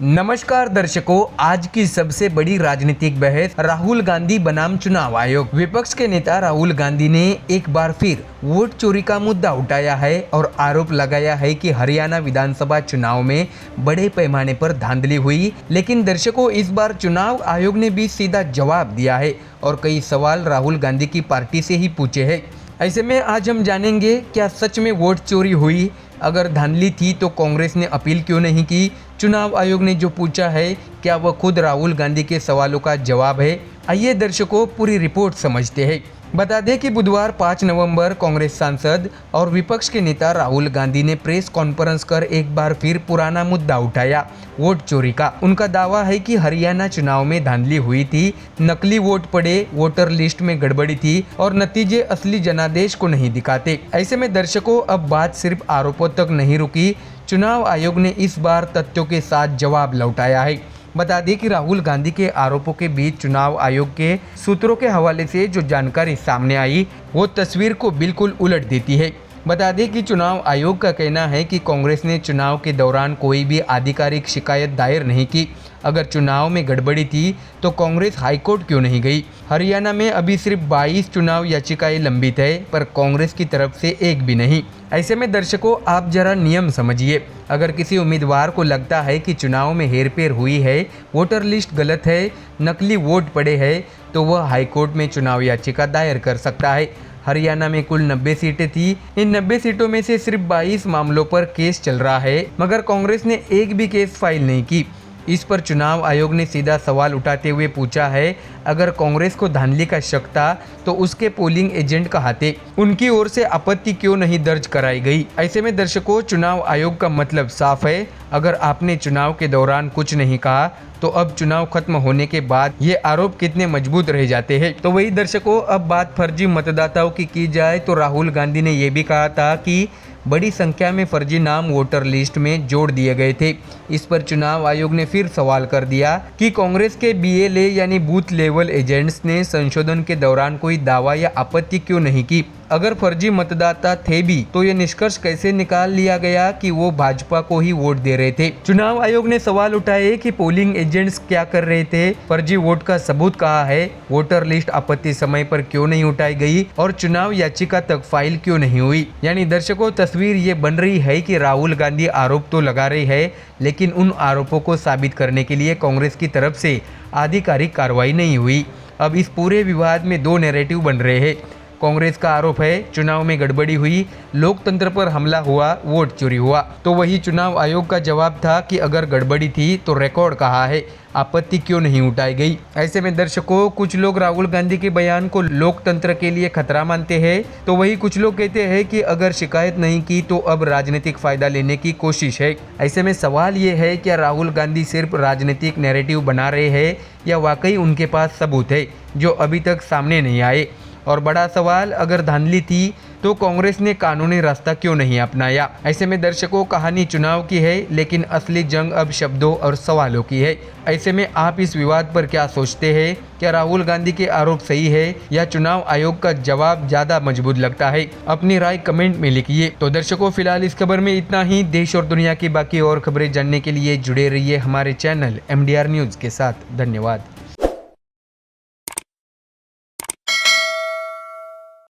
नमस्कार दर्शकों, आज की सबसे बड़ी राजनीतिक बहस राहुल गांधी बनाम चुनाव आयोग। विपक्ष के नेता राहुल गांधी ने एक बार फिर वोट चोरी का मुद्दा उठाया है और आरोप लगाया है कि हरियाणा विधानसभा चुनाव में बड़े पैमाने पर धांधली हुई। लेकिन दर्शकों, इस बार चुनाव आयोग ने भी सीधा जवाब दिया है और कई सवाल राहुल गांधी की पार्टी से ही पूछे हैं। ऐसे में आज हम जानेंगे, क्या सच में वोट चोरी हुई? अगर धांधली थी तो कांग्रेस ने अपील क्यों नहीं की? चुनाव आयोग ने जो पूछा है, क्या वह खुद राहुल गांधी के सवालों का जवाब है? आइए दर्शकों, पूरी रिपोर्ट समझते हैं। बता दें कि बुधवार 5 नवंबर कांग्रेस सांसद और विपक्ष के नेता राहुल गांधी ने प्रेस कॉन्फ्रेंस कर एक बार फिर पुराना मुद्दा उठाया, वोट चोरी का। उनका दावा है कि हरियाणा चुनाव में धांधली हुई थी, नकली वोट पड़े, वोटर लिस्ट में गड़बड़ी थी और नतीजे असली जनादेश को नहीं दिखाते। ऐसे में दर्शकों, अब बात सिर्फ आरोपों तक नहीं रुकी। चुनाव आयोग ने इस बार तथ्यों के साथ जवाब लौटाया है। बता दें कि राहुल गांधी के आरोपों के बीच चुनाव आयोग के सूत्रों के हवाले से जो जानकारी सामने आई, वो तस्वीर को बिल्कुल उलट देती है। बता दें कि चुनाव आयोग का कहना है कि कांग्रेस ने चुनाव के दौरान कोई भी आधिकारिक शिकायत दायर नहीं की। अगर चुनाव में गड़बड़ी थी तो कांग्रेस हाईकोर्ट क्यों नहीं गई? हरियाणा में अभी सिर्फ 22 चुनाव याचिकाएं लंबित है, पर कांग्रेस की तरफ से एक भी नहीं। ऐसे में दर्शकों, आप जरा नियम समझिए। अगर किसी उम्मीदवार को लगता है कि चुनाव में हेरफेर हुई है, वोटर लिस्ट गलत है, नकली वोट पड़े हैं, तो वह हाईकोर्ट में चुनाव याचिका दायर कर सकता है। हरियाणा में कुल 90 सीटें थी। इन 90 सीटों में से सिर्फ 22 मामलों पर केस चल रहा है, मगर कांग्रेस ने एक भी केस फाइल नहीं की। इस पर चुनाव आयोग ने सीधा सवाल उठाते हुए पूछा है, अगर कांग्रेस को धांधली का शक था तो उसके पोलिंग एजेंट कहाँ थे? उनकी ओर से आपत्ति क्यों नहीं दर्ज कराई गई? ऐसे में दर्शकों, चुनाव आयोग का मतलब साफ है। अगर आपने चुनाव के दौरान कुछ नहीं कहा तो अब चुनाव खत्म होने के बाद ये आरोप कितने मजबूत रह जाते हैं। तो वही दर्शकों, अब बात फर्जी मतदाताओं की जाए तो राहुल गांधी ने यह भी कहा था कि बड़ी संख्या में फर्जी नाम वोटर लिस्ट में जोड़ दिए गए थे। इस पर चुनाव आयोग ने फिर सवाल कर दिया कि कांग्रेस के BLA यानी बूथ लेवल एजेंट्स ने संशोधन के दौरान कोई दावा या आपत्ति क्यों नहीं की? अगर फर्जी मतदाता थे भी तो ये निष्कर्ष कैसे निकाल लिया गया कि वो भाजपा को ही वोट दे रहे थे? चुनाव आयोग ने सवाल उठाए कि पोलिंग एजेंट्स क्या कर रहे थे, फर्जी वोट का सबूत कहाँ है, वोटर लिस्ट आपत्ति समय पर क्यों नहीं उठाई गई और चुनाव याचिका तक फाइल क्यों नहीं हुई? यानी दर्शकों, तस्वीर ये बन रही है कि राहुल गांधी आरोप तो लगा रही है, लेकिन उन आरोपों को साबित करने के लिए कांग्रेस की तरफ से आधिकारिक कार्रवाई नहीं हुई। अब इस पूरे विवाद में दो नैरेटिव बन रहे हैं। कांग्रेस का आरोप है चुनाव में गड़बड़ी हुई, लोकतंत्र पर हमला हुआ, वोट चोरी हुआ। तो वही चुनाव आयोग का जवाब था कि अगर गड़बड़ी थी तो रिकॉर्ड कहाँ है, आपत्ति क्यों नहीं उठाई गई? ऐसे में दर्शकों, कुछ लोग राहुल गांधी के बयान को लोकतंत्र के लिए खतरा मानते हैं, तो वही कुछ लोग कहते हैं कि अगर शिकायत नहीं की तो अब राजनीतिक फायदा लेने की कोशिश है। ऐसे में सवाल ये है, क्या राहुल गांधी सिर्फ राजनीतिक नैरेटिव बना रहे हैं या वाकई उनके पास सबूत है जो अभी तक सामने नहीं आए? और बड़ा सवाल, अगर धांधली थी तो कांग्रेस ने कानूनी रास्ता क्यों नहीं अपनाया? ऐसे में दर्शकों, कहानी चुनाव की है, लेकिन असली जंग अब शब्दों और सवालों की है। ऐसे में आप इस विवाद पर क्या सोचते हैं? क्या राहुल गांधी के आरोप सही है या चुनाव आयोग का जवाब ज्यादा मजबूत लगता है? अपनी राय कमेंट में लिखिए। तो दर्शकों, फिलहाल इस खबर में इतना ही। देश और दुनिया की बाकी और खबरें जानने के लिए जुड़े रहिए हमारे चैनल MDR न्यूज के साथ। धन्यवाद।